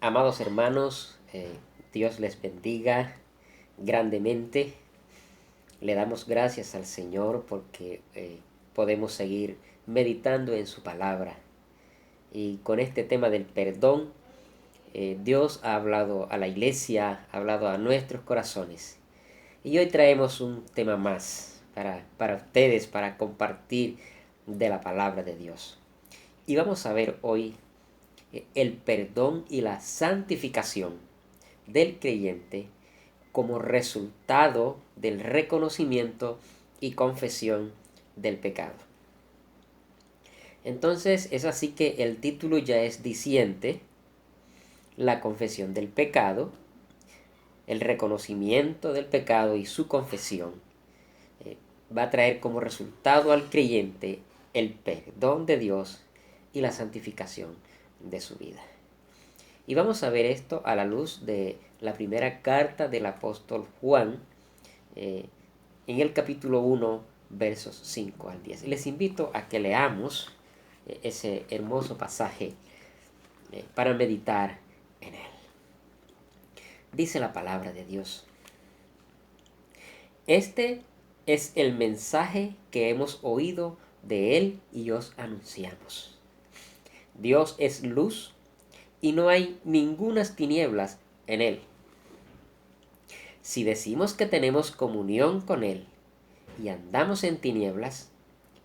Amados hermanos, Dios les bendiga grandemente. Le damos gracias al Señor porque podemos seguir meditando en su palabra. Y con este tema del perdón, Dios ha hablado a la iglesia, ha hablado a nuestros corazones. Y hoy traemos un tema más para ustedes, para compartir de la palabra de Dios. Y vamos a ver hoy el perdón y la santificación del creyente como resultado del reconocimiento y confesión del pecado. Entonces es así que el título ya es diciente: la confesión del pecado, el reconocimiento del pecado y su confesión va a traer como resultado al creyente el perdón de Dios y la santificación de su vida. Y vamos a ver esto a la luz de la primera carta del apóstol Juan, en el capítulo 1, versos 5 al 10. Les invito a que leamos ese hermoso pasaje para meditar en él. Dice la palabra de Dios: Este es el mensaje que hemos oído de él y os anunciamos. Dios es luz y no hay ningunas tinieblas en él. Si decimos que tenemos comunión con él y andamos en tinieblas,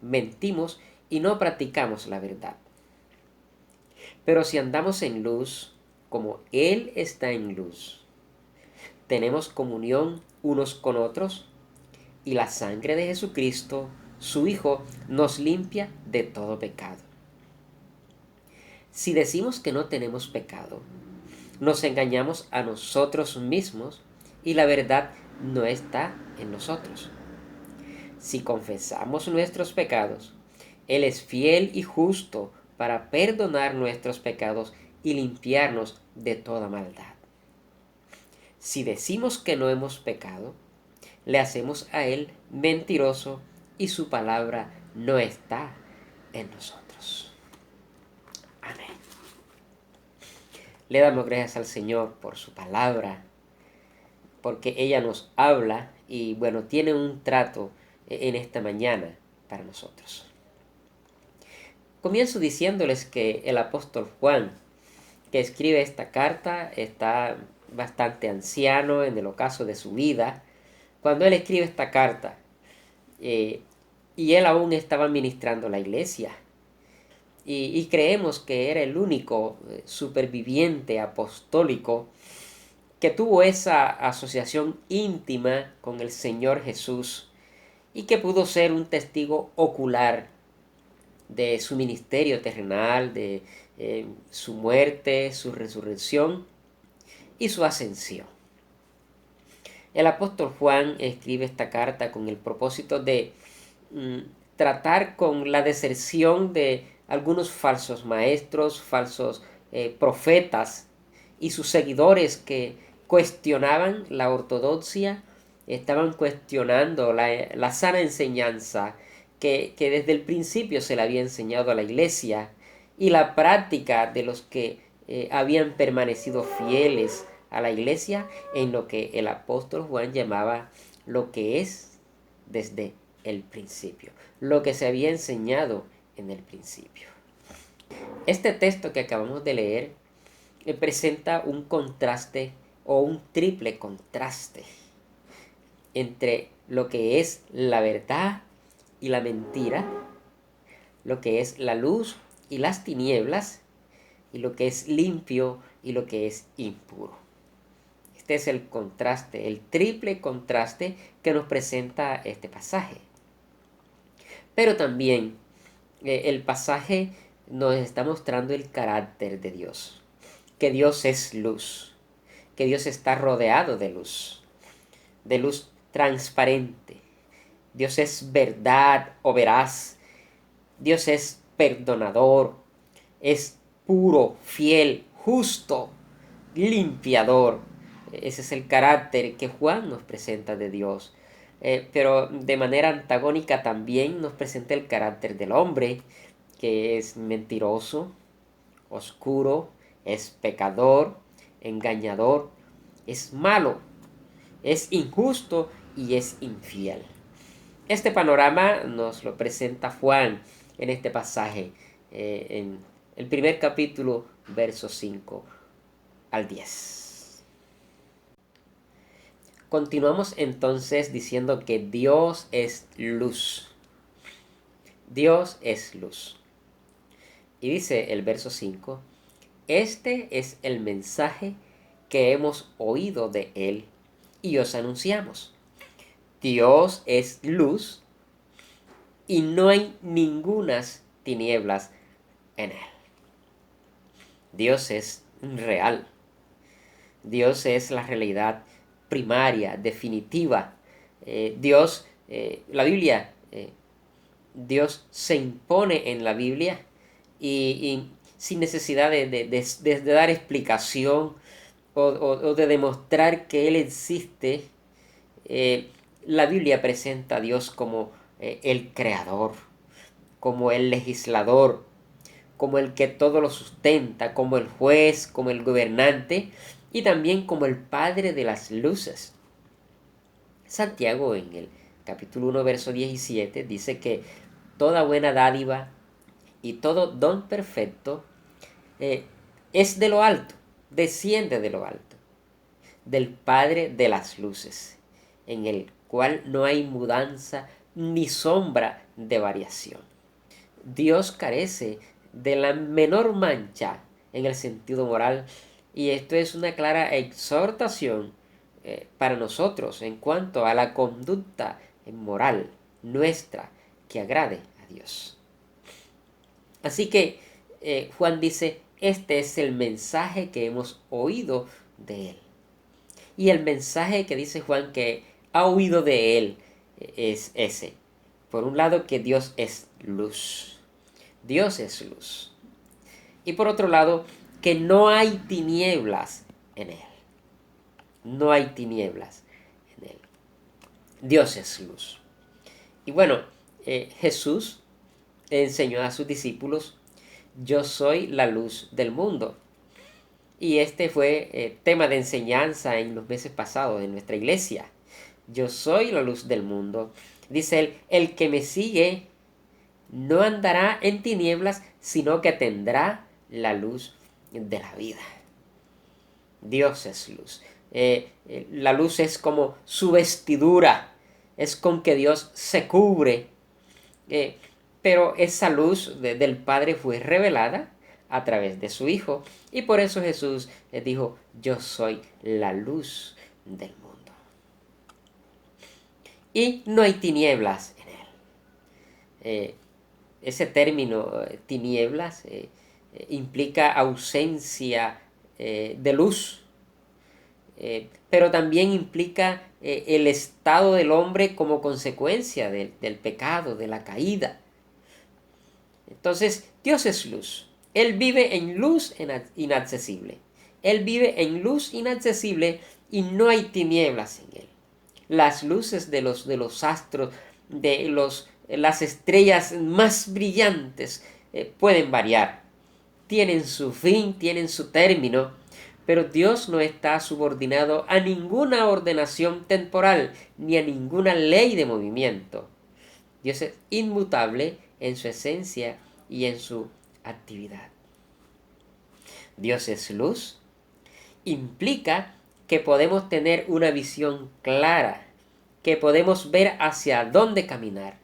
mentimos y no practicamos la verdad. Pero si andamos en luz, como él está en luz, tenemos comunión unos con otros, y la sangre de Jesucristo, su Hijo, nos limpia de todo pecado. Si decimos que no tenemos pecado, nos engañamos a nosotros mismos y la verdad no está en nosotros. Si confesamos nuestros pecados, Él es fiel y justo para perdonar nuestros pecados y limpiarnos de toda maldad. Si decimos que no hemos pecado, le hacemos a Él mentiroso y su palabra no está en nosotros. Amén. Le damos gracias al Señor por su palabra, porque ella nos habla y bueno, tiene un trato en esta mañana para nosotros. Comienzo diciéndoles que el apóstol Juan, que escribe esta carta, está bastante anciano en el ocaso de su vida cuando él escribe esta carta, y él aún estaba ministrando la iglesia. Y creemos que era el único superviviente apostólico que tuvo esa asociación íntima con el Señor Jesús y que pudo ser un testigo ocular de su ministerio terrenal, de su muerte, su resurrección y su ascensión. El apóstol Juan escribe esta carta con el propósito de tratar con la deserción de algunos falsos maestros, falsos profetas y sus seguidores que cuestionaban la ortodoxia, estaban cuestionando la sana enseñanza que desde el principio se le había enseñado a la iglesia y la práctica de los que habían permanecido fieles a la iglesia en lo que el apóstol Juan llamaba lo que es desde el principio, lo que se había enseñado en el principio. Este texto que acabamos de leer presenta un contraste o un triple contraste entre lo que es la verdad y la mentira, lo que es la luz y las tinieblas, y lo que es limpio y lo que es impuro. Este es el contraste, el triple contraste que nos presenta este pasaje. Pero también el pasaje nos está mostrando el carácter de Dios, que Dios es luz, que Dios está rodeado de luz transparente. Dios es verdad o veraz. Dios es perdonador, es puro, fiel, justo, limpiador. Ese es el carácter que Juan nos presenta de Dios. Pero de manera antagónica también nos presenta el carácter del hombre, que es mentiroso, oscuro, es pecador, engañador, es malo, es injusto y es infiel. Este panorama nos lo presenta Juan en este pasaje, en el primer capítulo, versos 5 al 10. Continuamos entonces diciendo que Dios es luz. Dios es luz. Y dice el verso 5, este es el mensaje que hemos oído de Él y os anunciamos. Dios es luz y no hay ningunas tinieblas en Él. Dios es real. Dios es la realidad primaria, definitiva. La Biblia, Dios se impone en la Biblia y sin necesidad de dar explicación o de demostrar que Él existe. La Biblia presenta a Dios como el creador, como el legislador, como el que todo lo sustenta, como el juez, como el gobernante y también como el Padre de las luces. Santiago en el capítulo 1, verso 17 dice que toda buena dádiva y todo don perfecto es de lo alto, desciende de lo alto, del Padre de las luces, en el cual no hay mudanza ni sombra de variación. Dios carece de la menor mancha en el sentido moral y esto es una clara exhortación para nosotros en cuanto a la conducta moral nuestra que agrade a Dios. Así que Juan dice, este es el mensaje que hemos oído de Él. Y el mensaje que dice Juan que ha oído de Él es ese. Por un lado, que Dios es luz. Dios es luz. Y por otro lado, que no hay tinieblas en Él. No hay tinieblas en Él. Dios es luz. Y bueno, Jesús enseñó a sus discípulos, yo soy la luz del mundo. Y este fue tema de enseñanza en los meses pasados en nuestra iglesia. Yo soy la luz del mundo. Dice él, el que me sigue no andará en tinieblas, sino que tendrá la luz de la vida. Dios es luz. La luz es como su vestidura, es con que Dios se cubre. Pero esa luz del Padre fue revelada a través de su Hijo. Y por eso Jesús dijo, yo soy la luz del mundo. Y no hay tinieblas en él. Ese término tinieblas implica ausencia de luz, pero también implica el estado del hombre como consecuencia del pecado, de la caída. Entonces, Dios es luz. Él vive en luz inaccesible. Él vive en luz inaccesible y no hay tinieblas en él. Las luces de los astros, las estrellas más brillantes pueden variar. Tienen su fin, tienen su término, pero Dios no está subordinado a ninguna ordenación temporal ni a ninguna ley de movimiento. Dios es inmutable en su esencia y en su actividad. Dios es luz. Implica que podemos tener una visión clara, que podemos ver hacia dónde caminar.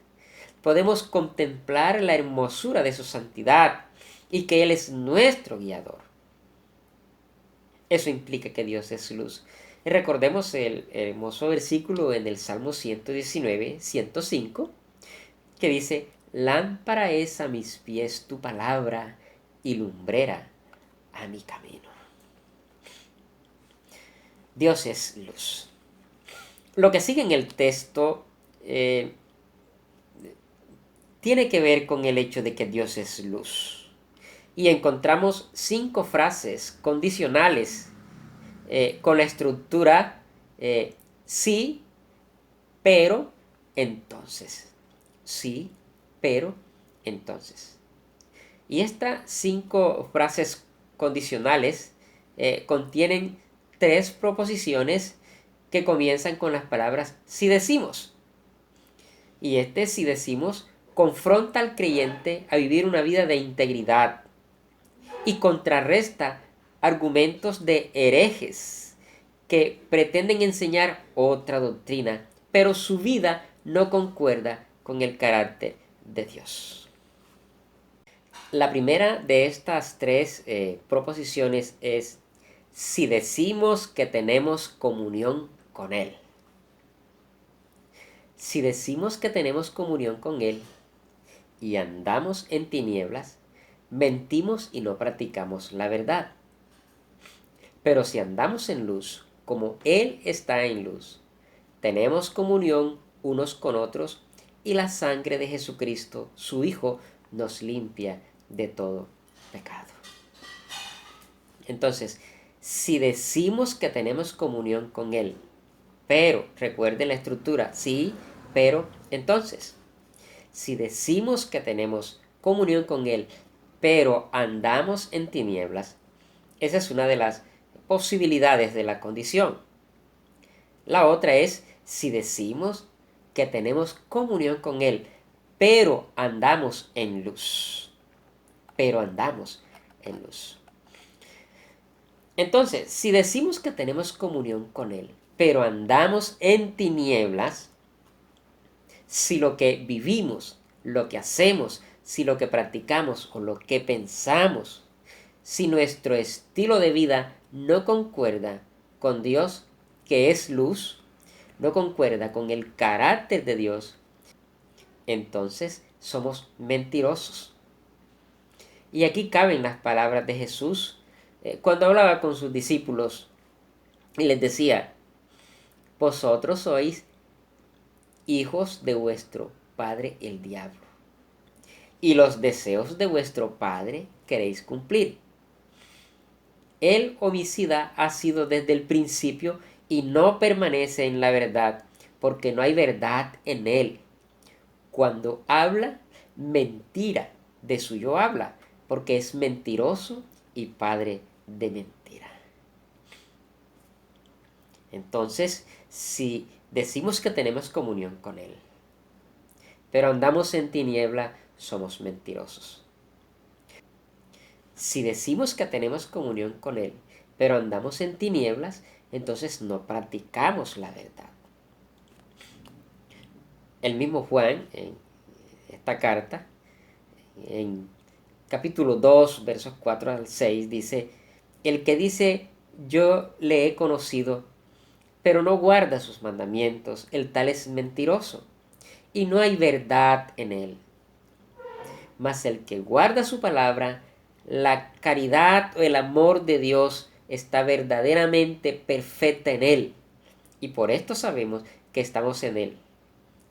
Podemos contemplar la hermosura de su santidad y que Él es nuestro guiador. Eso implica que Dios es luz. Y recordemos el hermoso versículo en el Salmo 119, 105, que dice, lámpara es a mis pies tu palabra y lumbrera a mi camino. Dios es luz. Lo que sigue en el texto tiene que ver con el hecho de que Dios es luz. Y encontramos 5 frases condicionales con la estructura sí, pero, entonces. Sí, pero, entonces. Y estas 5 frases condicionales contienen tres proposiciones que comienzan con las palabras si decimos. Y este si decimos confronta al creyente a vivir una vida de integridad y contrarresta argumentos de herejes que pretenden enseñar otra doctrina, pero su vida no concuerda con el carácter de Dios. La primera de estas tres proposiciones es si decimos que tenemos comunión con Él. Si decimos que tenemos comunión con Él y andamos en tinieblas, mentimos y no practicamos la verdad. Pero si andamos en luz, como Él está en luz, tenemos comunión unos con otros y la sangre de Jesucristo, su Hijo, nos limpia de todo pecado. Entonces, si decimos que tenemos comunión con Él, pero, recuerden la estructura, sí, pero, entonces, si decimos que tenemos comunión con Él, pero andamos en tinieblas, esa es una de las posibilidades de la condición. La otra es si decimos que tenemos comunión con Él, pero andamos en luz. Pero andamos en luz. Entonces, si decimos que tenemos comunión con Él, pero andamos en tinieblas, si lo que vivimos, lo que hacemos, si lo que practicamos o lo que pensamos, si nuestro estilo de vida no concuerda con Dios, que es luz, no concuerda con el carácter de Dios, entonces somos mentirosos. Y aquí caben las palabras de Jesús cuando hablaba con sus discípulos y les decía, vosotros sois hijos de vuestro padre el diablo, y los deseos de vuestro padre queréis cumplir. El homicida ha sido desde el principio y no permanece en la verdad, porque no hay verdad en él. Cuando habla, mentira de suyo habla, porque es mentiroso y padre de mentira. Entonces, si decimos que tenemos comunión con Él, pero andamos en tiniebla, somos mentirosos. Si decimos que tenemos comunión con Él, pero andamos en tinieblas, entonces no practicamos la verdad. El mismo Juan, en esta carta, en capítulo 2, versos 4 al 6, dice, el que dice, yo le he conocido, pero no guarda sus mandamientos, el tal es mentiroso, y no hay verdad en él. Mas el que guarda su palabra, la caridad o el amor de Dios está verdaderamente perfecta en él, y por esto sabemos que estamos en él.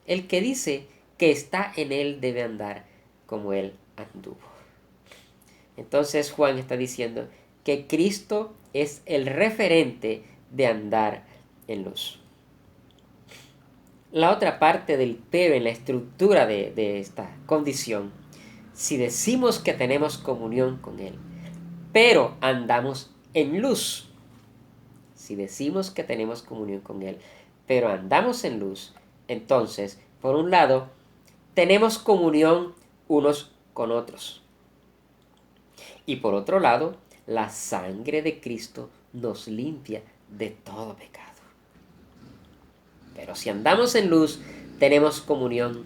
El que dice que está en él debe andar como él anduvo. Entonces Juan está diciendo que Cristo es el referente de andar en luz. La otra parte del pero en la estructura de esta condición, si decimos que tenemos comunión con Él, pero andamos en luz, si decimos que tenemos comunión con Él, pero andamos en luz, entonces, por un lado, tenemos comunión unos con otros. Y por otro lado, la sangre de Cristo nos limpia de todo pecado. Pero si andamos en luz, tenemos comunión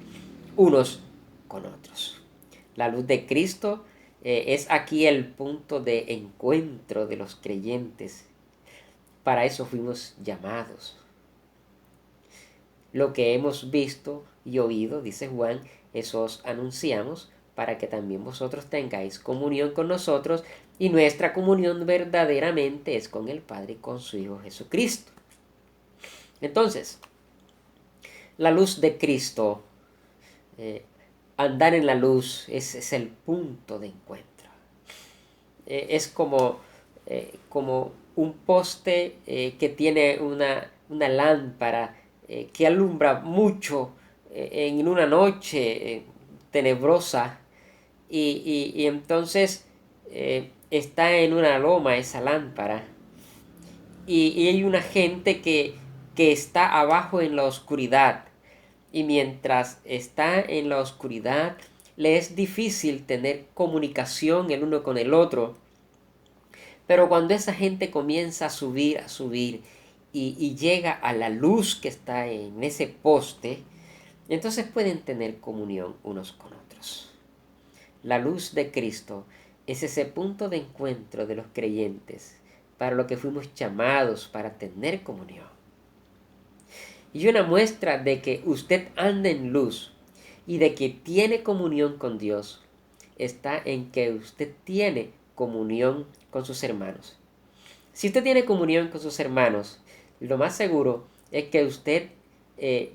unos con otros. La luz de Cristo es aquí el punto de encuentro de los creyentes. Para eso fuimos llamados. Lo que hemos visto y oído, dice Juan, eso os anunciamos para que también vosotros tengáis comunión con nosotros, y nuestra comunión verdaderamente es con el Padre y con su Hijo Jesucristo. Entonces, la luz de Cristo, andar en la luz, es el punto de encuentro. Es como un poste que tiene una lámpara que alumbra mucho en una noche tenebrosa, y entonces está en una loma esa lámpara y hay una gente que está abajo en la oscuridad. Y mientras está en la oscuridad, le es difícil tener comunicación el uno con el otro. Pero cuando esa gente comienza a subir y llega a la luz que está en ese poste, entonces pueden tener comunión unos con otros. La luz de Cristo es ese punto de encuentro de los creyentes para lo que fuimos llamados para tener comunión. Y una muestra de que usted anda en luz y de que tiene comunión con Dios está en que usted tiene comunión con sus hermanos. Si usted tiene comunión con sus hermanos, lo más seguro es que usted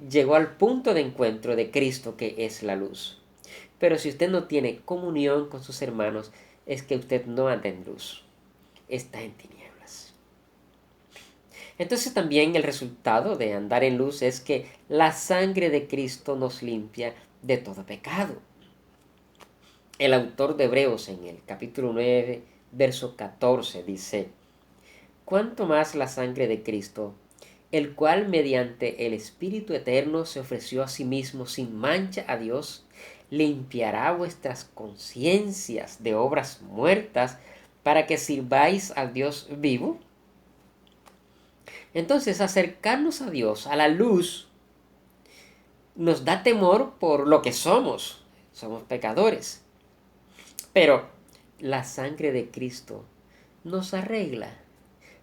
llegó al punto de encuentro de Cristo, que es la luz. Pero si usted no tiene comunión con sus hermanos, es que usted no anda en luz, está en tinieblas. Entonces también el resultado de andar en luz es que la sangre de Cristo nos limpia de todo pecado. El autor de Hebreos en el capítulo 9, verso 14 dice: cuánto más la sangre de Cristo, el cual mediante el Espíritu Eterno se ofreció a sí mismo sin mancha a Dios, limpiará vuestras conciencias de obras muertas para que sirváis al Dios vivo. Entonces, acercarnos a Dios, a la luz, nos da temor por lo que somos. Somos pecadores. Pero la sangre de Cristo nos arregla.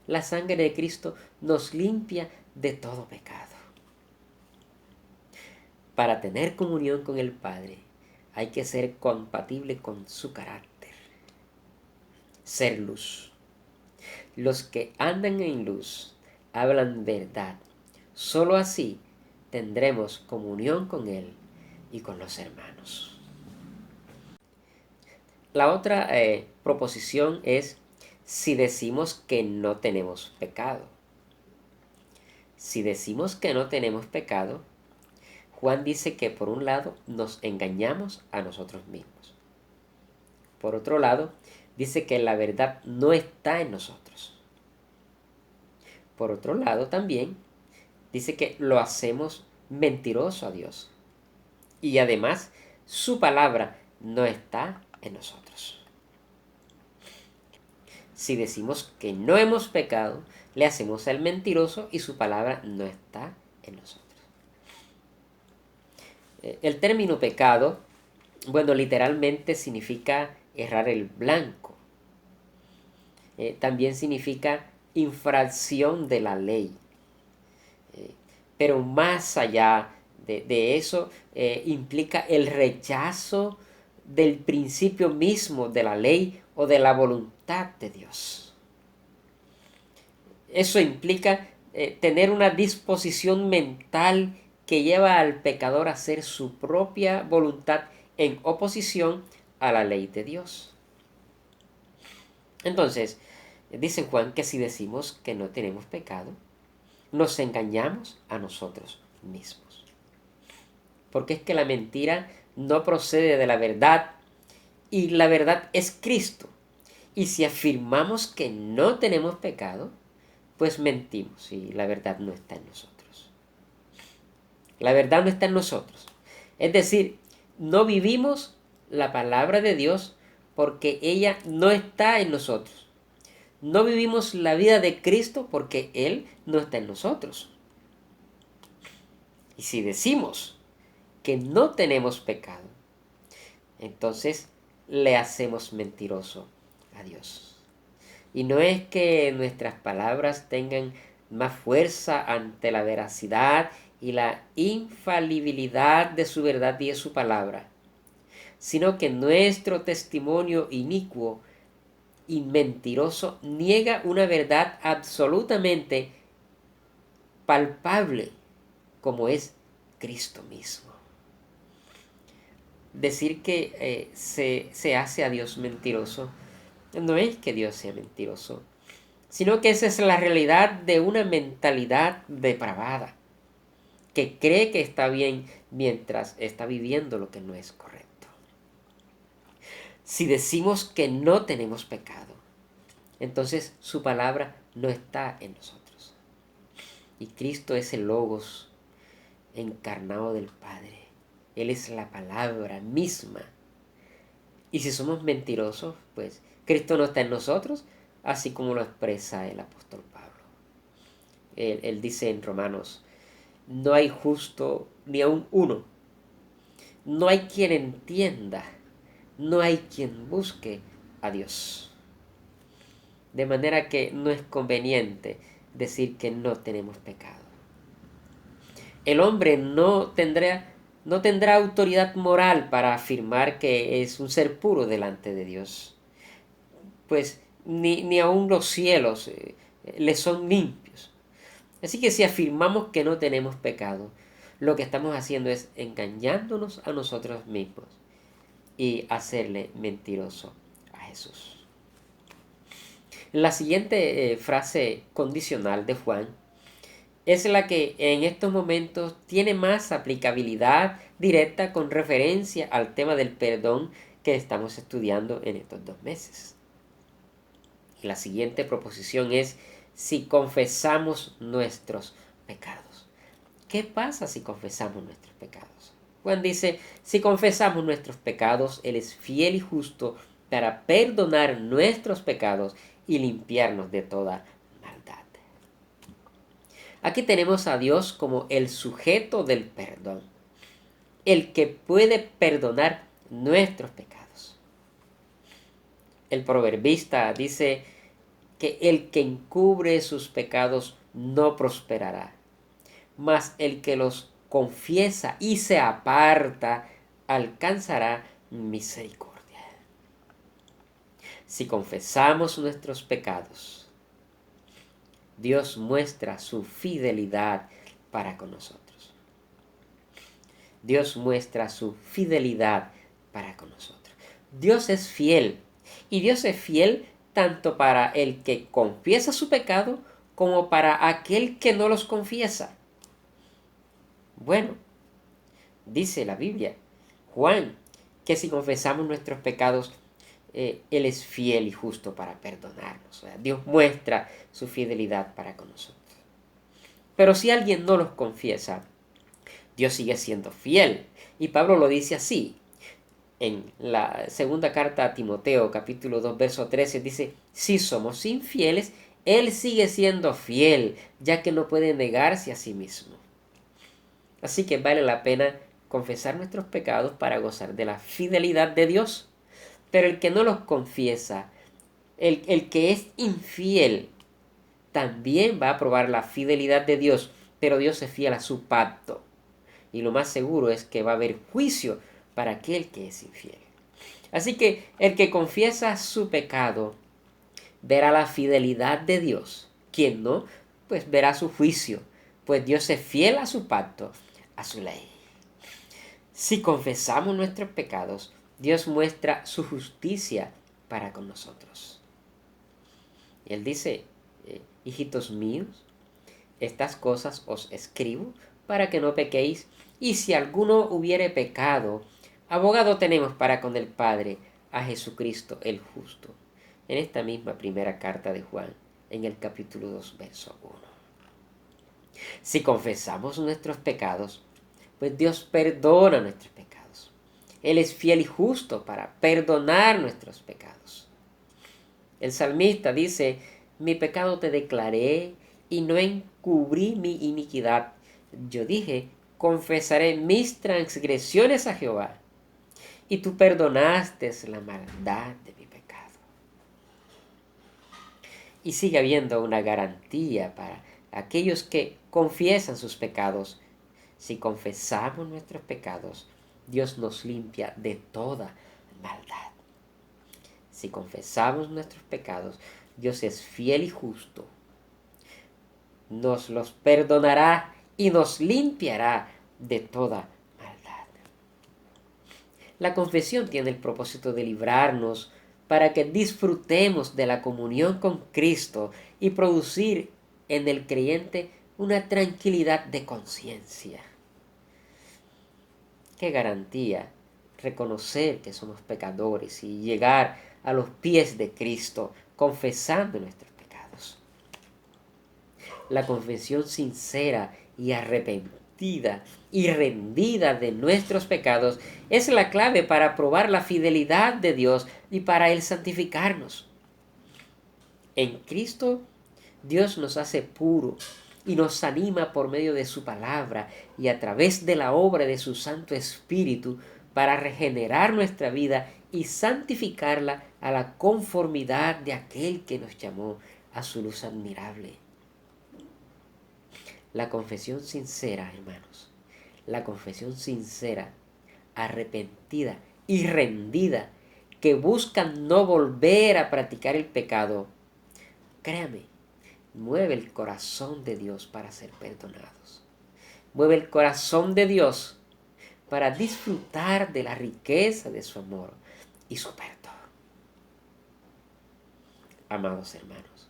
La sangre de Cristo nos limpia de todo pecado. Para tener comunión con el Padre, hay que ser compatible con su carácter. Ser luz. Los que andan en luz hablan verdad. Solo así tendremos comunión con Él y con los hermanos. La otra proposición es si decimos que no tenemos pecado. Si decimos que no tenemos pecado, Juan dice que por un lado nos engañamos a nosotros mismos. Por otro lado, dice que la verdad no está en nosotros. Por otro lado también dice que lo hacemos mentiroso a Dios. Y además su palabra no está en nosotros. Si decimos que no hemos pecado, le hacemos al mentiroso y su palabra no está en nosotros. El término pecado, bueno, literalmente significa errar el blanco. También significa infracción de la ley. Pero más allá de eso, implica el rechazo del principio mismo de la ley o de la voluntad de Dios. Eso implica tener una disposición mental que lleva al pecador a hacer su propia voluntad en oposición a la ley de Dios. Entonces, dice Juan que si decimos que no tenemos pecado, nos engañamos a nosotros mismos. Porque es que la mentira no procede de la verdad y la verdad es Cristo. Y si afirmamos que no tenemos pecado, pues mentimos y la verdad no está en nosotros. La verdad no está en nosotros. Es decir, no vivimos la palabra de Dios porque ella no está en nosotros. No vivimos la vida de Cristo porque Él no está en nosotros. Y si decimos que no tenemos pecado, entonces le hacemos mentiroso a Dios. Y no es que nuestras palabras tengan más fuerza ante la veracidad y la infalibilidad de su verdad y de su palabra, sino que nuestro testimonio inicuo y mentiroso niega una verdad absolutamente palpable como es Cristo mismo. Decir que se hace a Dios mentiroso no es que Dios sea mentiroso, sino que esa es la realidad de una mentalidad depravada que cree que está bien mientras está viviendo lo que no es correcto. Si decimos que no tenemos pecado, entonces su palabra no está en nosotros. Y Cristo es el Logos encarnado del Padre. Él es la palabra misma. Y si somos mentirosos, pues Cristo no está en nosotros, así como lo expresa el apóstol Pablo. Él dice en Romanos, no hay justo ni aun uno. No hay quien entienda. No hay quien busque a Dios. De manera que no es conveniente decir que no tenemos pecado. El hombre no tendrá autoridad moral para afirmar que es un ser puro delante de Dios, pues ni aun los cielos le son limpios. Así que si afirmamos que no tenemos pecado, lo que estamos haciendo es engañándonos a nosotros mismos y hacerle mentiroso a Jesús. La siguiente frase condicional de Juan es la que en estos momentos tiene más aplicabilidad directa con referencia al tema del perdón que estamos estudiando en estos 2 meses. Y la siguiente proposición es si confesamos nuestros pecados. ¿Qué pasa si confesamos nuestros pecados? Juan dice, si confesamos nuestros pecados, Él es fiel y justo para perdonar nuestros pecados y limpiarnos de toda maldad. Aquí tenemos a Dios como el sujeto del perdón, el que puede perdonar nuestros pecados. El proverbista dice que el que encubre sus pecados no prosperará, mas el que los confiesa y se aparta alcanzará misericordia. Si confesamos nuestros pecados, Dios muestra su fidelidad para con nosotros. Dios muestra su fidelidad para con nosotros. Dios es fiel. Y Dios es fiel tanto para el que confiesa su pecado como para aquel que no los confiesa. Bueno, dice la Biblia, Juan, que si confesamos nuestros pecados, Él es fiel y justo para perdonarnos. O sea, Dios muestra su fidelidad para con nosotros. Pero si alguien no los confiesa, Dios sigue siendo fiel. Y Pablo lo dice así. En la segunda carta a Timoteo, capítulo 2, verso 13, dice, si somos infieles, Él sigue siendo fiel, ya que no puede negarse a sí mismo. Así que vale la pena confesar nuestros pecados para gozar de la fidelidad de Dios. Pero el que no los confiesa, el que es infiel, también va a probar la fidelidad de Dios, pero Dios es fiel a su pacto. Y lo más seguro es que va a haber juicio para aquel que es infiel. Así que el que confiesa su pecado verá la fidelidad de Dios. Quien no, pues verá su juicio, pues Dios es fiel a su pacto, a su ley. Si confesamos nuestros pecados, Dios muestra su justicia para con nosotros. Él dice, hijitos míos, estas cosas os escribo para que no pequéis, y si alguno hubiere pecado, abogado tenemos para con el Padre, a Jesucristo el justo. En esta misma primera carta de Juan, en el capítulo 2, verso 1. Si confesamos nuestros pecados, pues Dios perdona nuestros pecados. Él es fiel y justo para perdonar nuestros pecados. El salmista dice, mi pecado te declaré y no encubrí mi iniquidad. Yo dije, confesaré mis transgresiones a Jehová, y tú perdonaste la maldad de mi pecado. Y sigue habiendo una garantía para aquellos que confiesan sus pecados. Si confesamos nuestros pecados, Dios nos limpia de toda maldad. Si confesamos nuestros pecados, Dios es fiel y justo. Nos los perdonará y nos limpiará de toda maldad. La confesión tiene el propósito de librarnos para que disfrutemos de la comunión con Cristo y producir en el creyente una tranquilidad de conciencia. Qué garantía reconocer que somos pecadores y llegar a los pies de Cristo confesando nuestros pecados. La confesión sincera y arrepentida y rendida de nuestros pecados es la clave para probar la fidelidad de Dios y para Él santificarnos. En Cristo, Dios nos hace puro y nos anima por medio de su palabra y a través de la obra de su Santo Espíritu para regenerar nuestra vida y santificarla a la conformidad de aquel que nos llamó a su luz admirable. La confesión sincera, hermanos, la confesión sincera, arrepentida y rendida, que buscan no volver a practicar el pecado, créame, mueve el corazón de Dios para ser perdonados. Mueve el corazón de Dios para disfrutar de la riqueza de su amor y su perdón. Amados hermanos,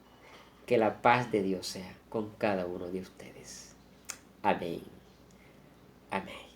que la paz de Dios sea con cada uno de ustedes. Amén. Amén.